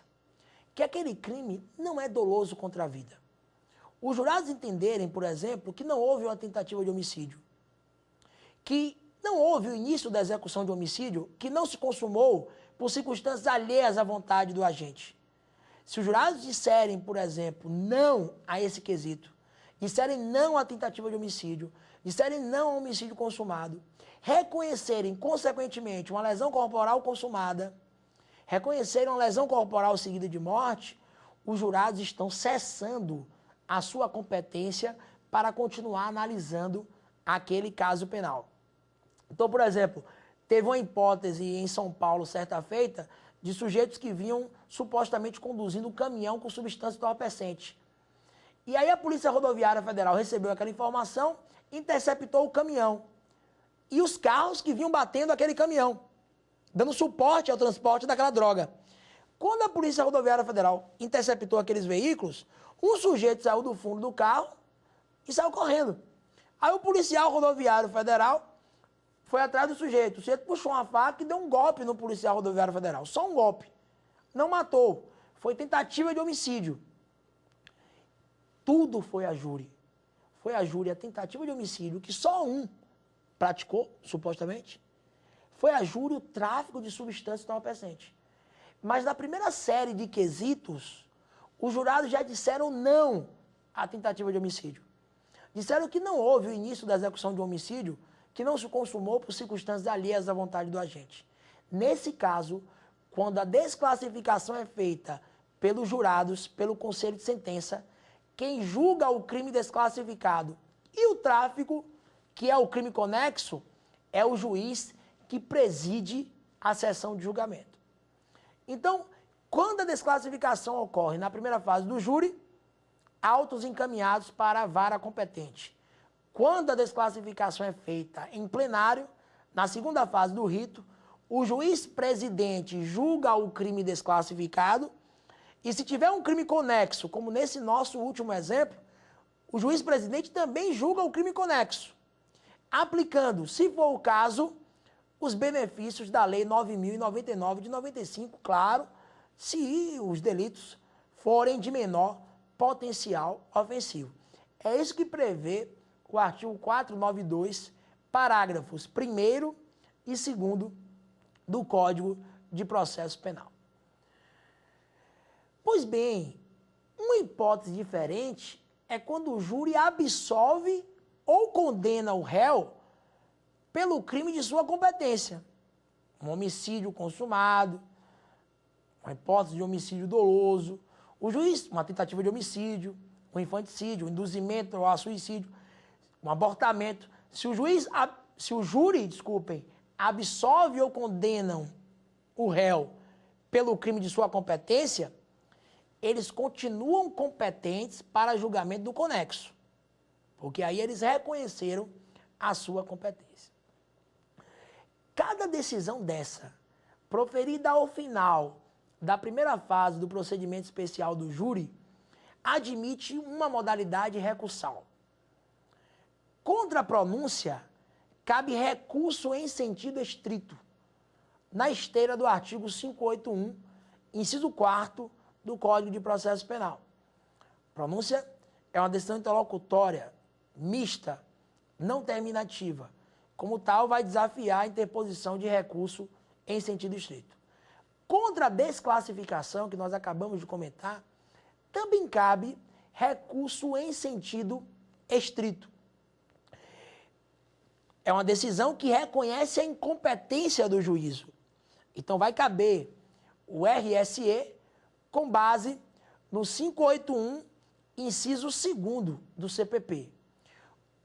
que aquele crime não é doloso contra a vida. Os jurados entenderem, por exemplo, que não houve uma tentativa de homicídio, que não houve o início da execução de homicídio, que não se consumou por circunstâncias alheias à vontade do agente. Se os jurados disserem, por exemplo, não a esse quesito, disserem não à tentativa de homicídio, disserem não ao homicídio consumado, reconhecerem, consequentemente, uma lesão corporal consumada, reconhecerem uma lesão corporal seguida de morte, os jurados estão cessando a sua competência para continuar analisando aquele caso penal. Então, por exemplo, teve uma hipótese em São Paulo, certa feita, de sujeitos que vinham supostamente conduzindo um caminhão com substância entorpecente. E aí a Polícia Rodoviária Federal recebeu aquela informação, interceptou o caminhão e os carros que vinham batendo aquele caminhão, dando suporte ao transporte daquela droga. Quando a Polícia Rodoviária Federal interceptou aqueles veículos, um sujeito saiu do fundo do carro e saiu correndo. Aí o policial rodoviário federal foi atrás do sujeito. O sujeito puxou uma faca e deu um golpe no policial rodoviário federal. Só um golpe. Não matou. Foi tentativa de homicídio. Tudo foi a júri. Foi a júri a tentativa de homicídio, que só um praticou, supostamente. Foi a júri o tráfico de substância entorpecente. Mas na primeira série de quesitos, os jurados já disseram não à tentativa de homicídio. Disseram que não houve o início da execução de um homicídio que não se consumou por circunstâncias alheias à vontade do agente. Nesse caso, quando a desclassificação é feita pelos jurados, pelo conselho de sentença, quem julga o crime desclassificado e o tráfico, que é o crime conexo, é o juiz que preside a sessão de julgamento. Então, quando a desclassificação ocorre na primeira fase do júri, autos encaminhados para a vara competente. Quando a desclassificação é feita em plenário, na segunda fase do rito, o juiz presidente julga o crime desclassificado e se tiver um crime conexo, como nesse nosso último exemplo, o juiz presidente também julga o crime conexo, aplicando, se for o caso, os benefícios da Lei 9.099 de 95, claro, se os delitos forem de menor potencial ofensivo. É isso que prevê o artigo 492, parágrafos 1º e 2º do Código de Processo Penal. Pois bem, uma hipótese diferente é quando o júri absolve ou condena o réu pelo crime de sua competência. Um homicídio consumado, uma hipótese de homicídio doloso, o juiz, uma tentativa de homicídio, um infanticídio, um induzimento ao suicídio, um abortamento. Se o júri, absolve ou condenam o réu pelo crime de sua competência, eles continuam competentes para julgamento do conexo, porque aí eles reconheceram a sua competência. Cada decisão dessa, proferida ao final da primeira fase do procedimento especial do júri, admite uma modalidade recursal. Contra a pronúncia, cabe recurso em sentido estrito, na esteira do artigo 581, inciso 4º do Código de Processo Penal. Pronúncia é uma decisão interlocutória, mista, não terminativa. Como tal, vai desafiar a interposição de recurso em sentido estrito. Contra a desclassificação, que nós acabamos de comentar, também cabe recurso em sentido estrito. É uma decisão que reconhece a incompetência do juízo. Então, vai caber o RSE com base no 581, inciso 2º do CPP.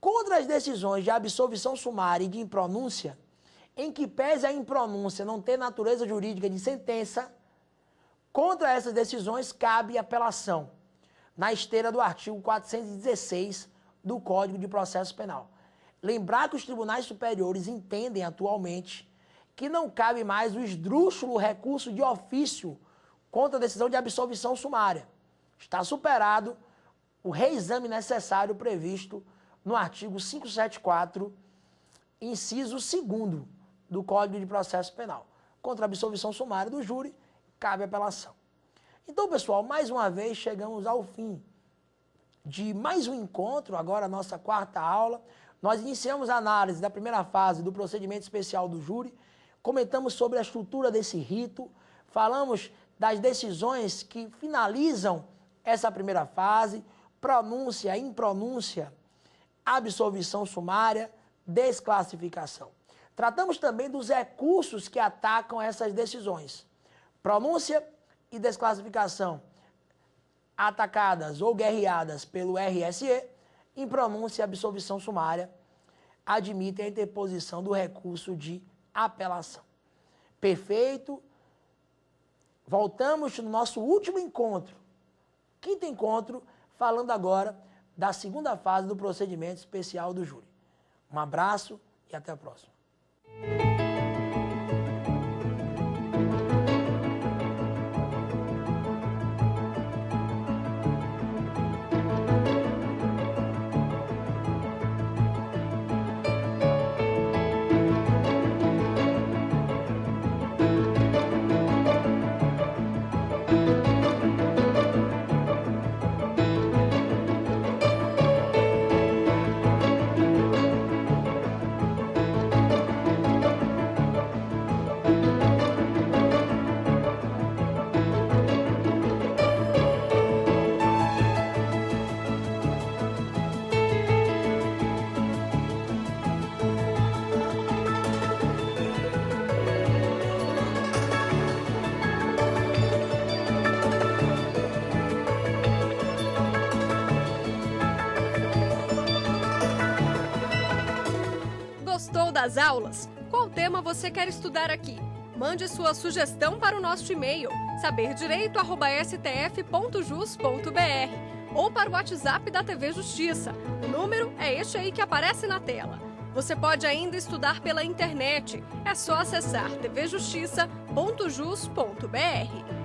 Contra as decisões de absolvição sumária e de impronúncia, em que pese a impronúncia não ter natureza jurídica de sentença, contra essas decisões cabe apelação, na esteira do artigo 416 do Código de Processo Penal. Lembrar que os tribunais superiores entendem atualmente que não cabe mais o esdrúxulo recurso de ofício contra a decisão de absolvição sumária. Está superado o reexame necessário previsto no artigo 574, inciso 2º do Código de Processo Penal. Contra a absolvição sumária do júri, cabe apelação. Então, pessoal, mais uma vez chegamos ao fim de mais um encontro, agora a nossa 4ª aula. Nós iniciamos a análise da primeira fase do procedimento especial do júri, comentamos sobre a estrutura desse rito, falamos das decisões que finalizam essa primeira fase, pronúncia, impronúncia, absolvição sumária, desclassificação. Tratamos também dos recursos que atacam essas decisões. Pronúncia e desclassificação atacadas ou guerreadas pelo RSE, impronúncia e absolvição sumária admitem a interposição do recurso de apelação. Perfeito. Voltamos no nosso último encontro, 5º encontro, falando agora da segunda fase do procedimento especial do júri. Um abraço e até a próxima. Gostou das aulas? Qual tema você quer estudar aqui? Mande sua sugestão para o nosso e-mail saberdireito@stf.jus.br ou para o WhatsApp da TV Justiça. O número é este aí que aparece na tela. Você pode ainda estudar pela internet. É só acessar tvjustiça.jus.br.